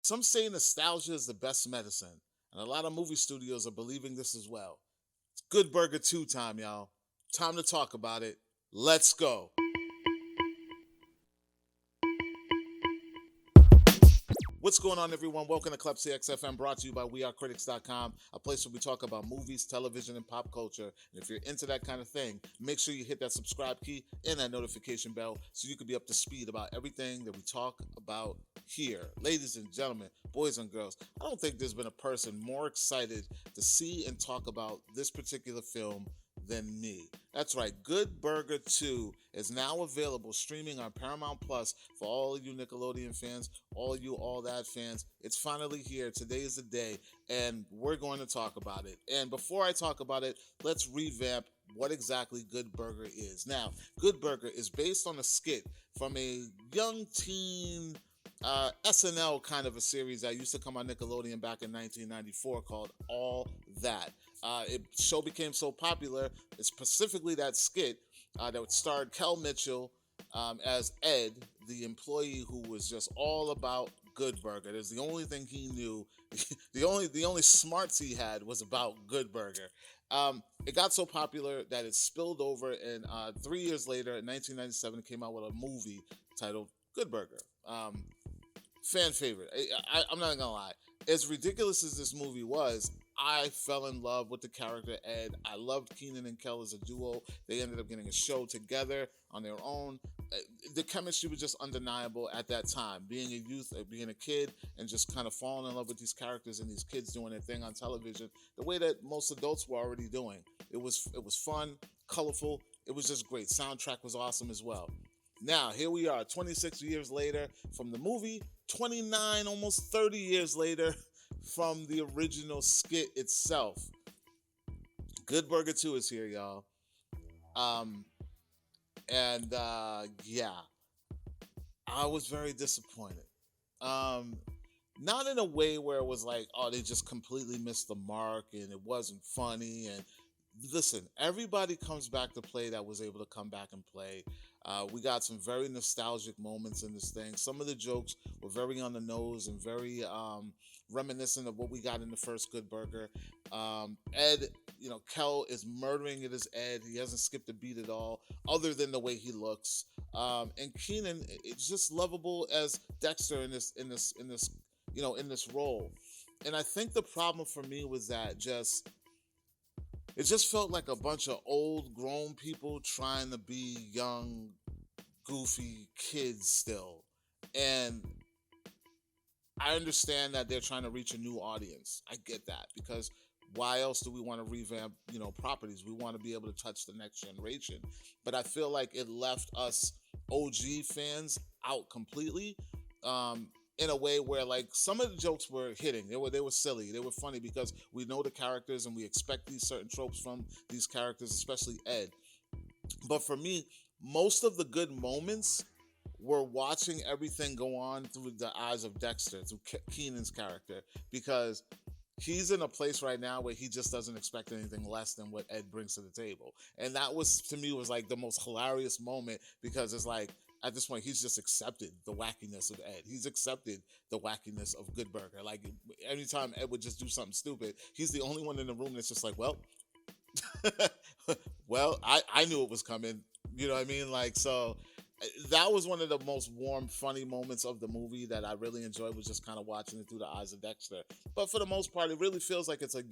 Some say nostalgia is the best medicine, and a lot of movie studios are believing this as well. It's Good Burger 2 time, y'all. Time to talk about it. Let's go. What's going on, everyone? Welcome to Klepcx FM, brought to you by WeAreCritics.com, a place where we talk about movies, television, and pop culture. And if you're into that kind of thing, make sure you hit that subscribe key and that notification bell so you can be up to speed about everything that we talk about here. Ladies and gentlemen, boys and girls, I don't think there's been a person more excited to see and talk about this particular film than me. That's right, Good Burger 2 is now available streaming on Paramount Plus for all you Nickelodeon fans, all you All That fans. It's finally here. Today is the day, and we're going to talk about it. And before I talk about it, let's revamp what exactly Good Burger is. Now, Good Burger is based on a skit from a young teen SNL kind of a series that used to come on Nickelodeon back in 1994 called All That. It show became so popular, specifically that skit that starred Kel Mitchell as Ed, the employee who was just all about Good Burger. That's the only thing he knew. The only smarts he had was about Good Burger. It got so popular that it spilled over, and 3 years later, in 1997, it came out with a movie titled Good Burger. Fan favorite. I'm not gonna lie. As ridiculous as this movie was, I fell in love with the character Ed. I loved Keenan and Kel as a duo. They ended up getting a show together on their own. The chemistry was just undeniable at that time. Being a youth, being a kid, and just kind of falling in love with these characters and these kids doing their thing on television, the way that most adults were already doing. It was fun, colorful. It was just great. Soundtrack was awesome as well. Now, here we are, 26 years later from the movie, 29, almost 30 years later from the original skit itself. Good Burger 2 is here, y'all. Um, and yeah, I was very disappointed. Um, Not in a way where it was like, oh, they just completely missed the mark and it wasn't funny. And listen, everybody comes back to play that was able to come back and play. We got some very nostalgic moments in this thing. Some of the jokes were very on the nose and very reminiscent of what we got in the first Good Burger. Ed, Kel is murdering it as Ed. He hasn't skipped a beat at all, other than the way he looks. And Keenan, it's just lovable as Dexter in this role. And I think the problem for me was that it just felt like a bunch of old grown people trying to be young, goofy kids still. And I understand that they're trying to reach a new audience. I get that because why else do we want to revamp, properties? We want to be able to touch the next generation. But I feel like it left us OG fans out completely. In a way where like some of the jokes were hitting, they were silly, they were funny because we know the characters and we expect these certain tropes from these characters, especially Ed. But for me, most of the good moments were watching everything go on through the eyes of Dexter, through Keenan's character, because he's in a place right now where he just doesn't expect anything less than what Ed brings to the table. And that was, to me, was like the most hilarious moment because it's like, at this point, he's just accepted the wackiness of Ed. He's accepted the wackiness of Good Burger. Like, anytime Ed would just do something stupid, he's the only one in the room that's just like, well, well, I knew it was coming. You know what I mean? Like, so that was one of the most warm, funny moments of the movie that I really enjoyed, was just kind of watching it through the eyes of Dexter. But for the most part, it really feels like it's a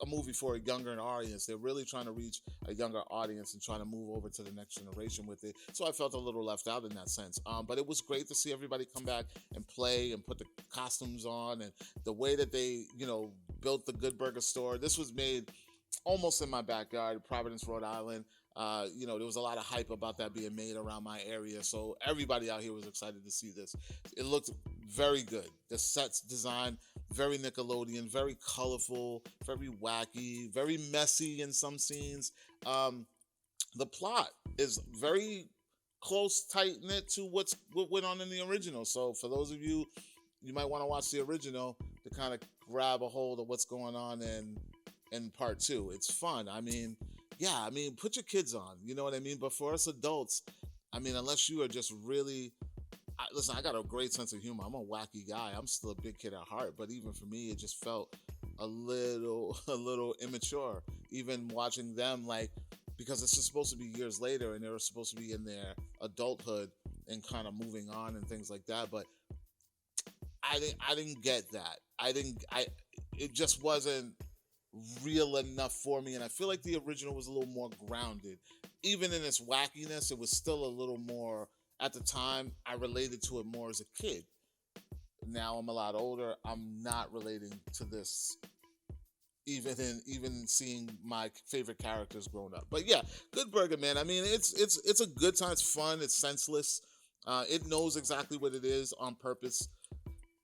movie for a younger audience. They're really trying to reach a younger audience and trying to move over to the next generation with it. So I felt a little left out in that sense. But it was great to see everybody come back and play and put the costumes on, and the way that they, built the Good Burger store. This was made almost in my backyard, Providence, Rhode Island. There was a lot of hype about that being made around my area, so everybody out here was excited to see this. It looked very good. The sets design, very Nickelodeon, very colorful, very wacky, very messy in some scenes. The plot is very close, tight knit to what went on in the original. So for those of you, you might want to watch the original to kind of grab a hold of what's going on in part two. It's fun. I mean, yeah, put your kids on, you know what I mean? But for us adults, unless you are just really listen, I got a great sense of humor. I'm a wacky guy. I'm still a big kid at heart, but even for me, it just felt a little, a little immature. Even watching them, like, because it's just supposed to be years later, and they were supposed to be in their adulthood and kind of moving on and things like that. But I didn't get that. It just wasn't real enough for me. And I feel like the original was a little more grounded. Even in its wackiness, it was still a little more, at the time, I related to it more as a kid. Now I'm a lot older. I'm not relating to this even seeing my favorite characters growing up. But yeah, Good Burger, man. I mean, it's a good time. It's fun. It's senseless. It knows exactly what it is on purpose.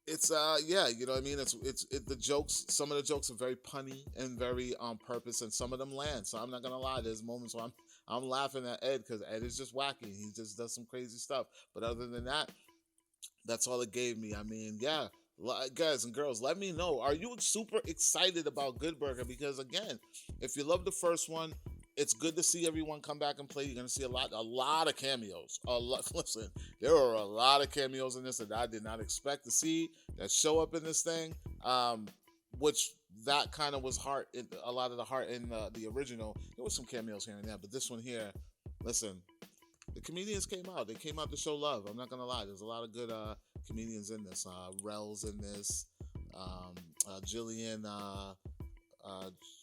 It's yeah, you know what I mean. The jokes. Some of the jokes are very punny and very on purpose, and some of them land. So I'm not gonna lie. There's moments where I'm laughing at Ed because Ed is just wacky. He just does some crazy stuff. But other than that, that's all it gave me. I mean, yeah, guys and girls, let me know. Are you super excited about Good Burger? Because again, if you love the first one, it's good to see everyone come back and play. You're gonna see a lot of cameos. A lot. Listen, there are a lot of cameos in this that I did not expect to see that show up in this thing. Which that kind of was heart. A lot of the heart in the original. There was some cameos here and there, but this one here, listen, the comedians came out. They came out to show love. I'm not gonna lie. There's a lot of good comedians in this. Rel's in this. Jillian.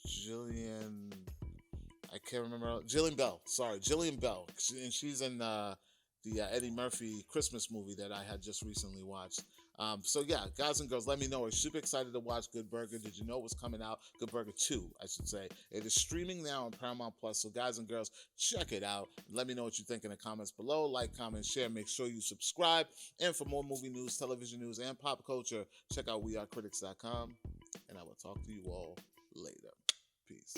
Jillian. I can't remember. Jillian Bell. Sorry, Jillian Bell. And she's in the Eddie Murphy Christmas movie that I had just recently watched. So yeah, guys and girls, let me know. We're super excited to watch Good Burger. Did you know it was coming out? Good Burger 2, I should say. It is streaming now on Paramount Plus. So guys and girls, check it out. Let me know what you think in the comments below. Like, comment, share. Make sure you subscribe. And for more movie news, television news, and pop culture, check out wearecritics.com. And I will talk to you all later. Peace.